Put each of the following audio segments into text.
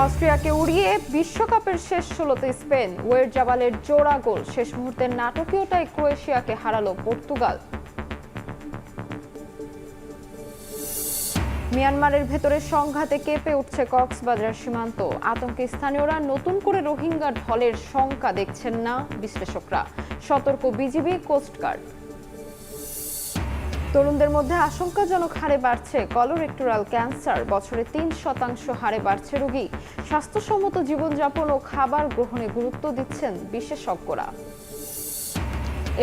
অস্ট্রিয়াকে উড়িয়ে বিশ্বকাপের শেষ ১৬তে স্পেন। ওয়ের জাবালের জোড়া গোল শেষ মুহূর্তের নাটকীয়তায় ক্রোয়েশিয়াকে হারালো পর্তুগাল। মিয়ানমারের ভেতরে সংঘাতে কেঁপে উঠছে কক্সবাজার সীমান্ত। আতঙ্কে স্থানীয়রা নতুন করে রোহিঙ্গা ঢলের শঙ্কা দেখছেন না বিশ্লেষকরা। সতর্ক বিজিবি, কোস্টগার্ড। তরুণদের মধ্যে আশঙ্কাজনক হারে বাড়ছে কলোরেক্টোরাল ক্যান্সার। বছরে ৩% হারে বাড়ছে রোগী। স্বাস্থ্যসম্মত জীবনযাপন ও খাবার গ্রহণে গুরুত্ব দিচ্ছেন বিশেষজ্ঞরা।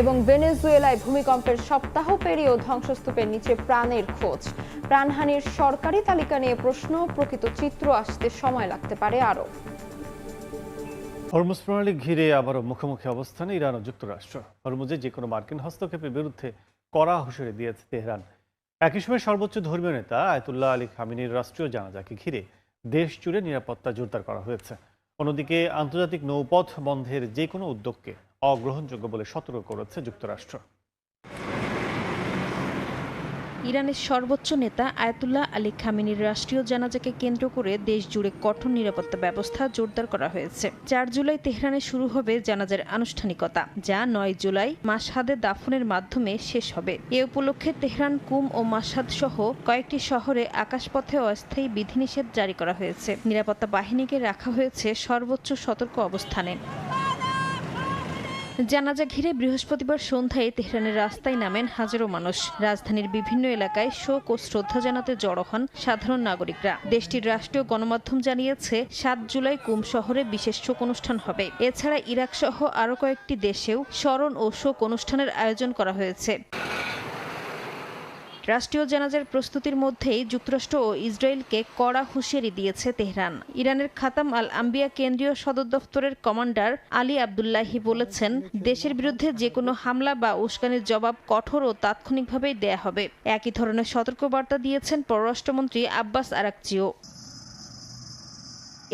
এবং ভেনেজুয়েলায় ভূমিকম্পের সপ্তাহ পেরিয়েও ধ্বংসস্তূপের নিচে প্রাণের খোঁজ। প্রাণহানির সরকারি তালিকা নিয়ে প্রশ্ন, প্রকৃত চিত্র আসতে সময় লাগতে পারে আরও। হরমুজ প্রণালী ঘিরে আবারও মুখোমুখি অবস্থানে ইরান ও যুক্তরাষ্ট্র। হরমুজে যে কোনো মার্কিন হস্তক্ষেপের বিরুদ্ধে কড়া হুঁশিয়ারি দিয়েছে তেহরান। একই সময় সর্বোচ্চ ধর্মীয় নেতা আয়াতুল্লাহ আলী খামেনির রাষ্ট্রীয় জানাজাকে ঘিরে দেশ জুড়ে নিরাপত্তা জোরদার করা হয়েছে। অন্যদিকে আন্তর্জাতিক নৌপথ বন্ধের যে কোনো উদ্যোগকে অগ্রহণযোগ্য বলে সতর্ক করেছে যুক্তরাষ্ট্র। ইরানের সর্বোচ্চ নেতা আয়াতুল্লাহ আলী খামেনির রাষ্ট্রীয় জানাজাকে কেন্দ্র করে দেশ জুড়ে কঠোর নিরাপত্তা ব্যবস্থা জোরদার করা হয়েছে। ৪ জুলাই তেহরানে শুরু হবে জানাজার আনুষ্ঠানিকতা, যা ৯ জুলাই মাশহাদে দাফনের মাধ্যমে শেষ হবে। এ উপলক্ষে তেহরান, কুম ও মাশহাদ সহ কয়েকটি শহরে আকাশপথে অস্থায়ী বিধিনিষেধ জারি করা হয়েছে। নিরাপত্তা বাহিনীকে রাখা হয়েছে সর্বোচ্চ সতর্ক অবস্থানে। জানাজা ঘিরে বৃহস্পতিবার সন্ধ্যায় তেহরানের রাস্তায় নামেন হাজারো মানুষ। রাজধানীর বিভিন্ন এলাকায় শোক ও শ্রদ্ধা জানাতে জড়ো হন সাধারণ নাগরিকরা। দেশটির রাষ্ট্রীয় গণমাধ্যম জানিয়েছে ৭ জুলাই কুম শহরে বিশেষ শোক অনুষ্ঠান হবে। এছাড়া ইরাক সহ আরও কয়েকটি দেশেও স্মরণ ও শোক অনুষ্ঠানের আয়োজন করা হয়েছে। রাষ্ট্রীয় জানাজার প্রস্তুতির মধ্যেই যুক্তরাষ্ট্র ও ইসরায়েলকে কড়া হুঁশিয়ারি দিয়েছে তেহরান। ইরানের খাতাম আল আম্বিয়া কেন্দ্রীয় সদর দফতরের কমান্ডার আলী আবদুল্লাহি বলেছেন, দেশের বিরুদ্ধে যে কোনো হামলা বা উস্কানির জবাব কঠোর ও তাৎক্ষণিকভাবেই দেয়া হবে। একই ধরনের সতর্কবার্তা দিয়েছেন পররাষ্ট্রমন্ত্রী আব্বাস আরাকচিও।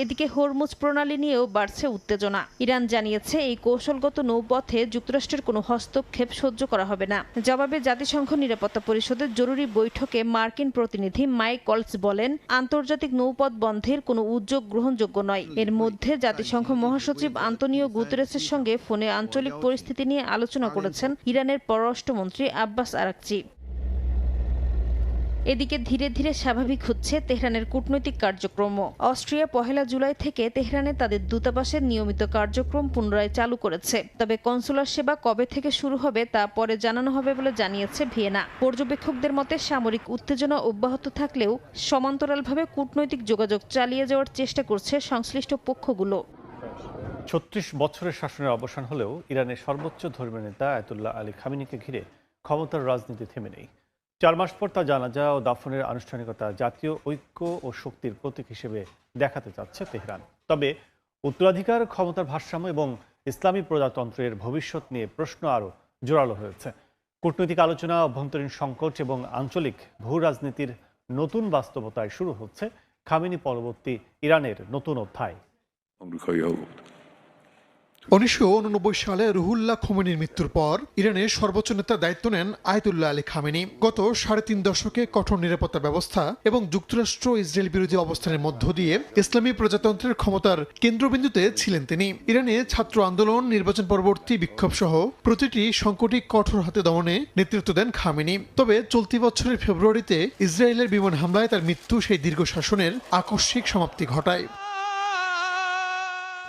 এদিকে হরমুজ প্রণালী নিয়েও বাড়ছে উত্তেজনা। ইরান জানিয়েছে এই কৌশলগত নৌপথে যুক্তরাষ্ট্রের কোনো হস্তক্ষেপ সহ্য করা হবে না। জবাবে জাতিসংঘ নিরাপত্তা পরিষদের জরুরি বৈঠকে মার্কিন প্রতিনিধি মাইক ওয়ালস বলেন, আন্তর্জাতিক নৌপথ বন্ধের কোনো উদ্যোগ গ্রহণযোগ্য নয়। এর মধ্যে জাতিসংঘ মহাসচিব আন্তোনিও গুতেরেসের সঙ্গে ফোনে আঞ্চলিক পরিস্থিতি নিয়ে আলোচনা করেছেন ইরানের পররাষ্ট্রমন্ত্রী আব্বাস আরাকচি। এদিকে ধীরে ধীরে স্বাভাবিক হচ্ছে তেহরানের কূটনৈতিক কার্যক্রম। অস্ট্রিয়া ১ জুলাই থেকে তেহরানে তাদের দূতাবাসের নিয়মিত কার্যক্রম পুনরায় চালু করেছে। তবে কনসুলার সেবা কবে থেকে শুরু হবে তা পরে জানানো হবে বলে জানিয়েছে ভিয়েনা। পর্যবেক্ষকদের মতে সামরিক উত্তেজনা অব্যাহত থাকলেও সমান্তরালভাবে কূটনৈতিক যোগাযোগ চালিয়ে যাওয়ার চেষ্টা করছে সংশ্লিষ্ট পক্ষগুলো। ৩৬ বছরের শাসনের অবসান হলেও ইরানের সর্বোচ্চ ধর্মীয় নেতা আয়াতুল্লাহ আলী খামেনিকে ঘিরে ক্ষমতার রাজনীতি থেমে নেই। ৪ মাস পর তার জানাজা ও দাফনের আনুষ্ঠানিকতা জাতীয় ঐক্য ও শক্তির প্রতীক হিসেবে দেখাতে চাচ্ছে তেহরান। তবে উত্তরাধিকার, ক্ষমতার ভারসাম্য এবং ইসলামী প্রজাতন্ত্রের ভবিষ্যৎ নিয়ে প্রশ্ন আরও জোরালো হয়েছে। কূটনৈতিক আলোচনা, অভ্যন্তরীণ সংকট এবং আঞ্চলিক ভূ রাজনীতির নতুন বাস্তবতায় শুরু হচ্ছে খামেনি পরবর্তী ইরানের নতুন অধ্যায়। ১৯৮৯ সালে রুহুল্লাহ খোমেনির মৃত্যুর পর ইরানের সর্বোচ্চ নেতার দায়িত্ব নেন আয়াতুল্লাহ আলী খামেনি। গত ৩.৫ দশকে কঠোর নিরাপত্তা ব্যবস্থা এবং যুক্তরাষ্ট্র ইসরায়েল বিরোধী অবস্থানের মধ্য দিয়ে ইসলামী প্রজাতন্ত্রের ক্ষমতার কেন্দ্রবিন্দুতে ছিলেন তিনি। ইরানে ছাত্র আন্দোলন, নির্বাচন পরবর্তী বিক্ষোভ সহ প্রতিটি সংকটই কঠোর হাতে দমনে নেতৃত্ব দেন খামেনি। তবে চলতি বছরের ফেব্রুয়ারিতে ইসরায়েলের বিমান হামলায় তার মৃত্যু সেই দীর্ঘ শাসনের আকস্মিক সমাপ্তি ঘটায়।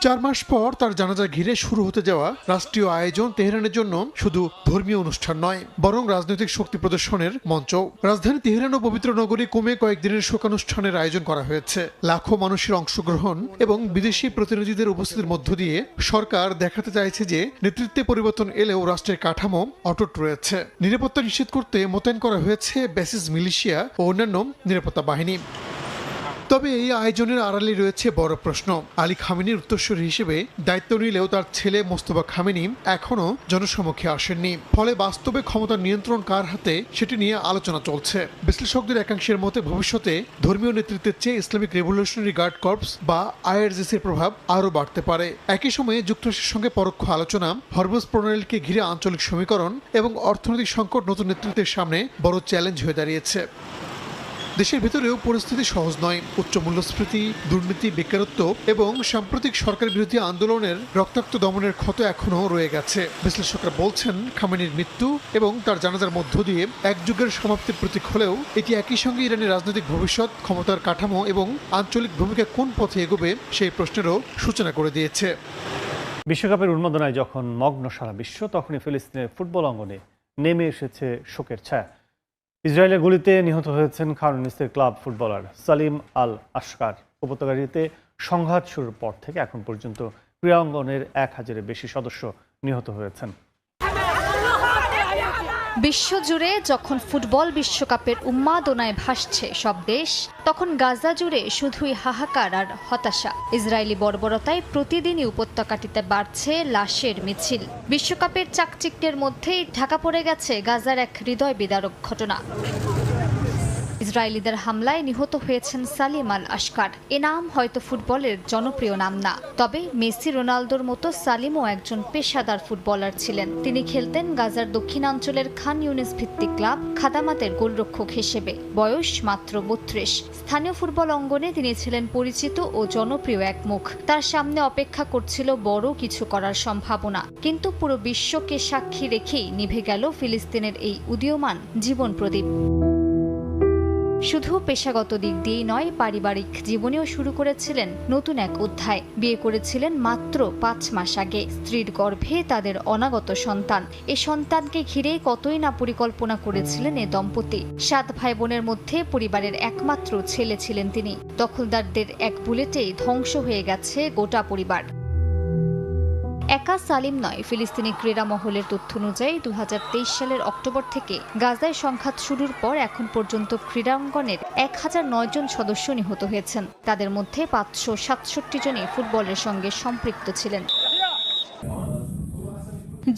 ৪ মাস পর তার জানাজা ঘিরে শুরু হতে যাওয়া রাষ্ট্রীয় আয়োজন তেহরানের জন্য শুধু ধর্মীয় অনুষ্ঠান নয়, বরং রাজনৈতিক শক্তি প্রদর্শনের মঞ্চ। রাজধানী তেহরান ও পবিত্র নগরী কুমে কয়েকদিনের শোকানুষ্ঠানের আয়োজন করা হয়েছে। লাখো মানুষের অংশগ্রহণ এবং বিদেশি প্রতিনিধিদের উপস্থিতির মধ্য দিয়ে সরকার দেখাতে চাইছে যে নেতৃত্বে পরিবর্তন এলেও রাষ্ট্রের কাঠামো অটুট রয়েছে। নিরাপত্তা নিশ্চিত করতে মোতায়েন করা হয়েছে বেসিস মিলিশিয়া ও অন্যান্য নিরাপত্তা বাহিনী। তবে এই আয়োজনের আড়ালে রয়েছে বড় প্রশ্ন। আলী খামেনির উত্তরসূরি হিসেবে দায়িত্ব নিলেও তার ছেলে মোস্তফা খামেনি এখনও জনসমক্ষে আসেননি। ফলে বাস্তবে ক্ষমতার নিয়ন্ত্রণ কার হাতে সেটি নিয়ে আলোচনা চলছে। বিশ্লেষকদের একাংশের মতে ভবিষ্যতে ধর্মীয় নেতৃত্বের চেয়ে ইসলামিক রেভলিউশনারি গার্ড কর্পস বা আইআরজিসির প্রভাব আরও বাড়তে পারে। একই সময়ে যুক্তরাষ্ট্রের সঙ্গে পরোক্ষ আলোচনা, হরমুজ প্রণালীকে ঘিরে আঞ্চলিক সমীকরণ এবং অর্থনৈতিক সংকট নতুন নেতৃত্বের সামনে বড় চ্যালেঞ্জ হয়ে দাঁড়িয়েছে। দেশের ভেতরেও পরিস্থিতি সহজ নয়। উচ্চ মূল্যস্ফীতি, দুর্নীতি, বেকারত্ব এবং সাম্প্রতিক সরকার বিরোধী আন্দোলনের রক্তাক্ত দমনের ক্ষত এখনও রয়ে গেছে। বিশ্লেষকরা বলছেন, খামেনির মৃত্যু এবং তার জানাজার মধ্য দিয়ে এক যুগের সমাপ্তির প্রতীক হলেও এটি একই সঙ্গে ইরানের রাজনৈতিক ভবিষ্যৎ, ক্ষমতার কাঠামো এবং আঞ্চলিক ভূমিকা কোন পথে এগোবে সেই প্রশ্নেরও সূচনা করে দিয়েছে। বিশ্বকাপের উন্মাদনায় যখন মগ্ন সারা বিশ্ব, তখনই ফিলিস্তিনের ফুটবল অঙ্গনে নেমে এসেছে শোকের ছায়া। ইসরায়েলের গুলিতে নিহত হয়েছেন খান ইউনিসের ক্লাব ফুটবলার সালিম আল আশকার। উপত্যকাটিতে সংঘাত শুরুর পর থেকে এখন পর্যন্ত ক্রীড়া অঙ্গনের 1000-এর বেশি সদস্য নিহত হয়েছেন। বিশ্বজুড়ে যখন ফুটবল বিশ্বকাপের উন্মাদনায় ভাসছে সব দেশ, তখন গাজা জুড়ে শুধুই হাহাকার আর হতাশা। ইসরায়েলি বর্বরতায় প্রতিদিনই উপত্যকাটিতে বাড়ছে লাশের মিছিল। বিশ্বকাপের চাকচিক্যের মধ্যেই ঢাকা পড়ে গেছে গাজার এক হৃদয় বিদারক ঘটনা। ইসরায়েলিদের হামলায় নিহত হয়েছেন সালিম আল আশকার। এ নাম হয়তো ফুটবলের জনপ্রিয় নাম না, তবে মেসি, রোনালদোর মতো সালিমও একজন পেশাদার ফুটবলার ছিলেন। তিনি খেলতেন গাজার দক্ষিণাঞ্চলের খান ইউনিস ভিত্তিক ক্লাব খাদামাতের গোলরক্ষক হিসেবে। বয়স মাত্র 32। স্থানীয় ফুটবল অঙ্গনে তিনি ছিলেন পরিচিত ও জনপ্রিয় এক মুখ। তার সামনে অপেক্ষা করছিল বড় কিছু করার সম্ভাবনা, কিন্তু পুরো বিশ্বকে সাক্ষী রেখেই নিভে গেল ফিলিস্তিনের এই উদীয়মান জীবন প্রদীপ। শুধু পেশাগত দিক দিয়েই নয়, পারিবারিক জীবনেও শুরু করেছিলেন নতুন এক অধ্যায়। বিয়ে করেছিলেন মাত্র 5 মাস আগে। স্ত্রীর গর্ভে তাদের অনাগত সন্তান। এ সন্তানকে ঘিরে কতই না পরিকল্পনা করেছিলেন এ দম্পতি। 7 ভাই বোনের মধ্যে পরিবারের একমাত্র ছেলে ছিলেন তিনি। দখলদারদের এক বুলেটেই ধ্বংস হয়ে গেছে গোটা পরিবার। একা সালিম নয়, ফিলিস্তিনি ক্রীড়া মহলের তথ্য অনুযায়ী 2023 সালের অক্টোবর থেকে গাজায় সংঘাত শুরুর পর এখন পর্যন্ত ক্রীড়াঙ্গনের 1009 জন সদস্য নিহত হয়েছেন। তাদের মধ্যে 567 জনই ফুটবলের সঙ্গে সম্পৃক্ত ছিলেন।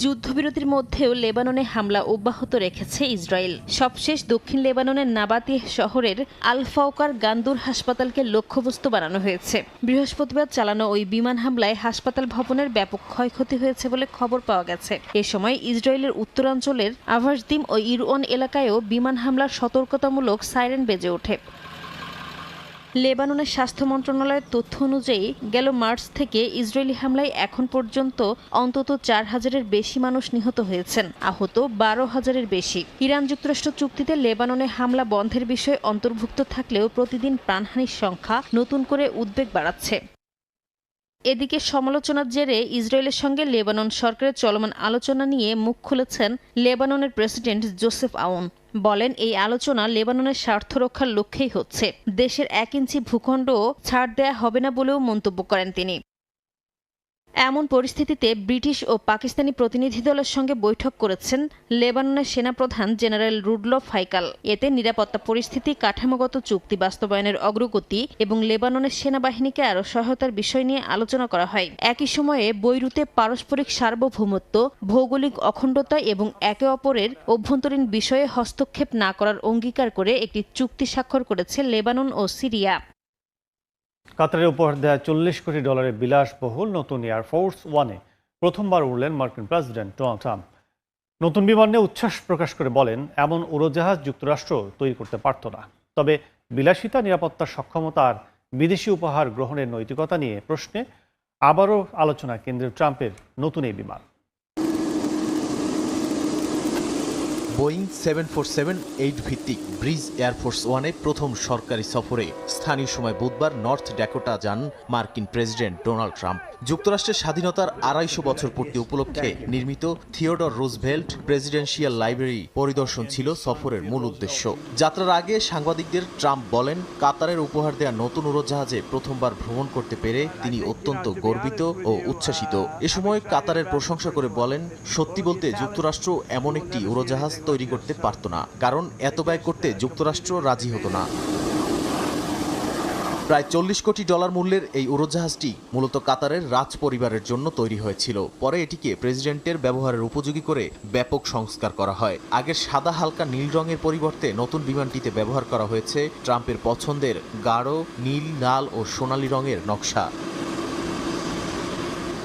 যুদ্ধবিরতির মধ্যেও লেবাননে হামলা অব্যাহত রেখেছে ইসরায়েল। সবশেষ দক্ষিণ লেবাননের নাবাতিহ শহরের আল ফাওকার গান্দুর হাসপাতালকে লক্ষ্যবস্তু বানানো হয়েছে। বৃহস্পতিবার চালানো ওই বিমান হামলায় হাসপাতাল ভবনের ব্যাপক ক্ষয়ক্ষতি হয়েছে বলে খবর পাওয়া গেছে। এ সময় ইসরায়েলের উত্তরাঞ্চলের আভাসদিম ও ইরওয়ান এলাকায়ও বিমান হামলার সতর্কতামূলক সাইরেন বেজে ওঠে। লেবাননের স্বাস্থ্য মন্ত্রণালয়ের তথ্য অনুযায়ী গেল মার্চ থেকে ইসরায়েলি হামলায় এখন পর্যন্ত অন্তত 4000-এর বেশি মানুষ নিহত হয়েছেন, আহত 12,000-এর বেশি। ইরান যুক্তরাষ্ট্র চুক্তিতে লেবাননে হামলা বন্ধের বিষয় অন্তর্ভুক্ত থাকলেও প্রতিদিন প্রাণহানির সংখ্যা নতুন করে উদ্বেগ বাড়াচ্ছে। এদিকে সমালোচনার জেরে ইসরায়েলের সঙ্গে লেবানন সরকারের চলমান আলোচনা নিয়ে মুখ খুলেছেন লেবাননের প্রেসিডেন্ট জোসেফ আউন। বলেন, এই আলোচনা লেবাননের স্বার্থ রক্ষার লক্ষ্যেই হচ্ছে। দেশের 1 ইঞ্চি ভূখণ্ডও ছাড় দেয়া হবে না বলেও মন্তব্য করেন তিনি। এমন পরিস্থিতিতে ব্রিটিশ ও পাকিস্তানি প্রতিনিধি দলের সঙ্গে বৈঠক করেছেন লেবাননের সেনাপ্রধান জেনারেল রুডলফ হাইকাল। এতে নিরাপত্তা পরিস্থিতি, কাঠামোগত চুক্তি বাস্তবায়নের অগ্রগতি এবং লেবাননের সেনাবাহিনীকে আরও সহায়তার বিষয় নিয়ে আলোচনা করা হয়। একই সময়ে বৈরুতে পারস্পরিক সার্বভৌমত্ব, ভৌগোলিক অখণ্ডতা এবং একে অপরের অভ্যন্তরীণ বিষয়ে হস্তক্ষেপ না করার অঙ্গীকার করে একটি চুক্তি স্বাক্ষর করেছে লেবানন ও সিরিয়া। কাতারের উপহার দেয়া $40 কোটি বিলাসবহুল নতুন এয়ারফোর্স ওয়ানে প্রথমবার উড়লেন মার্কিন প্রেসিডেন্ট ডোনাল্ড ট্রাম্প। নতুন বিমান নিয়ে উচ্ছ্বাস প্রকাশ করে বলেন, এমন উড়োজাহাজ যুক্তরাষ্ট্র তৈরি করতে পারত না। তবে বিলাসিতা, নিরাপত্তার সক্ষমতা আর বিদেশি উপহার গ্রহণের নৈতিকতা নিয়ে প্রশ্নে আবারও আলোচনা কেন্দ্রে ট্রাম্পের নতুন এই বিমান। বোয়িং 747-8 ভিত্তিক ব্রিজ এয়ারফোর্স ওয়ানে প্রথম সরকারি সফরে স্থানীয় সময় বুধবার নর্থ ড্যাকোটা যান মার্কিন প্রেসিডেন্ট ডোনাল্ড ট্রাম্প। যুক্তরাষ্ট্রের স্বাধীনতার 250 বছর পূর্তি উপলক্ষে নির্মিত থিওডর রুজভেল্ট প্রেসিডেন্সিয়াল লাইব্রেরি পরিদর্শন ছিল সফরের মূল উদ্দেশ্য। যাত্রার আগে সাংবাদিকদের ট্রাম্প বলেন, কাতারের উপহার দেয়া নতুন উড়োজাহাজে প্রথমবার ভ্রমণ করতে পেরে তিনি অত্যন্ত গর্বিত ও উচ্ছ্বাসিত। এ সময় কাতারের প্রশংসা করে বলেন, সত্যি বলতে যুক্তরাষ্ট্র এমন একটি উড়োজাহাজ তৈরি করতে পারত না, কারণ এত ব্যয় করতে যুক্তরাষ্ট্র রাজি হতো না। প্রায় $40 কোটি মূল্যের এই উড়োজাহাজটি মূলত কাতারের রাজ পরিবারের জন্য তৈরি হয়েছিল। পরে এটিকে প্রেসিডেন্টের ব্যবহারের উপযোগী করে ব্যাপক সংস্কার করা হয়। আগের সাদা হালকা নীল রঙের পরিবর্তে নতুন বিমানটিতে ব্যবহার করা হয়েছে ট্রাম্পের পছন্দের গাঢ় নীল, লাল ও সোনালী রঙের নকশা।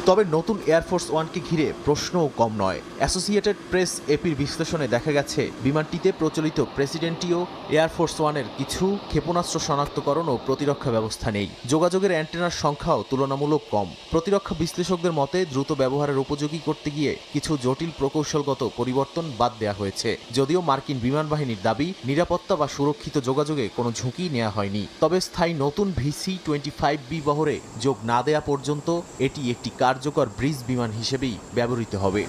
তবে নতুন এয়ারফোর্স ওয়ানকে ঘিরে প্রশ্নও কম নয়। অ্যাসোসিয়েটেড প্রেস এপির বিশ্লেষণে দেখা গেছে বিমানটিতে প্রচলিত প্রেসিডেন্টীয় এয়ারফোর্স ওয়ানের কিছু ক্ষেপণাস্ত্র শনাক্তকরণ ও প্রতিরক্ষা ব্যবস্থা নেই। যোগাযোগের অ্যান্টেনার সংখ্যাও তুলনামূলক কম। প্রতিরক্ষা বিশ্লেষকদের মতে দ্রুত ব্যবহারের উপযোগী করতে গিয়ে কিছু জটিল প্রকৌশলগত পরিবর্তন বাদ দেওয়া হয়েছে। যদিও মার্কিন বিমান বাহিনীর দাবি নিরাপত্তা বা সুরক্ষিত যোগাযোগে কোনো ঝুঁকি নেওয়া হয়নি। তবে স্থায়ী নতুন VC-25B বহরে যোগ না দেয়া পর্যন্ত এটি একটি কার্যকর ব্রিজ বিমান হিসেবেই ব্যবহৃত হবে।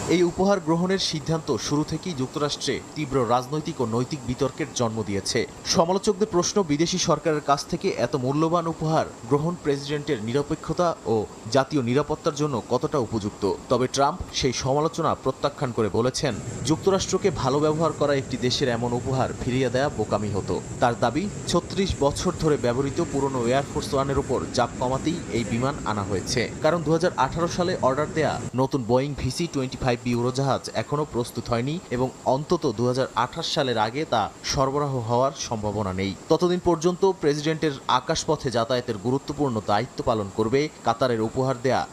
এই উপহার গ্রহণের সিদ্ধান্ত শুরু থেকেই যুক্তরাষ্ট্রে তীব্র রাজনৈতিক ও নৈতিক বিতর্কের জন্ম দিয়েছে। সমালোচকদের প্রশ্ন, বিদেশি সরকারের কাছ থেকে এত মূল্যবান উপহার গ্রহণ প্রেসিডেন্টের নিরপেক্ষতা ও জাতীয় নিরাপত্তার জন্য কতটা উপযুক্ত। তবে ট্রাম্প সেই সমালোচনা প্রত্যাখ্যান করে বলেছেন, যুক্তরাষ্ট্রকে ভালো ব্যবহার করা একটি দেশের এমন উপহার ফিরিয়ে দেয়া বোকামি হতো। তার দাবি, 36 বছর ধরে ব্যবহৃত পুরনো এয়ারফোর্স ওয়ানের উপর চাপ কমাতেই এই বিমান আনা হয়েছে। কারণ 2018 সালে অর্ডার দেয়া নতুন বোয়িং VC-25B উড়োজাহাজ এখনও প্রস্তুত হয়নি এবং অন্তত 2028 সালের আগে তা সরবরাহ হওয়ার সম্ভাবনা নেই। ততদিন পর্যন্ত প্রেসিডেন্টের আকাশপথে যাতায়াতের গুরুত্বপূর্ণ দায়িত্ব পালন করবে কাতারের উপহার দেয়া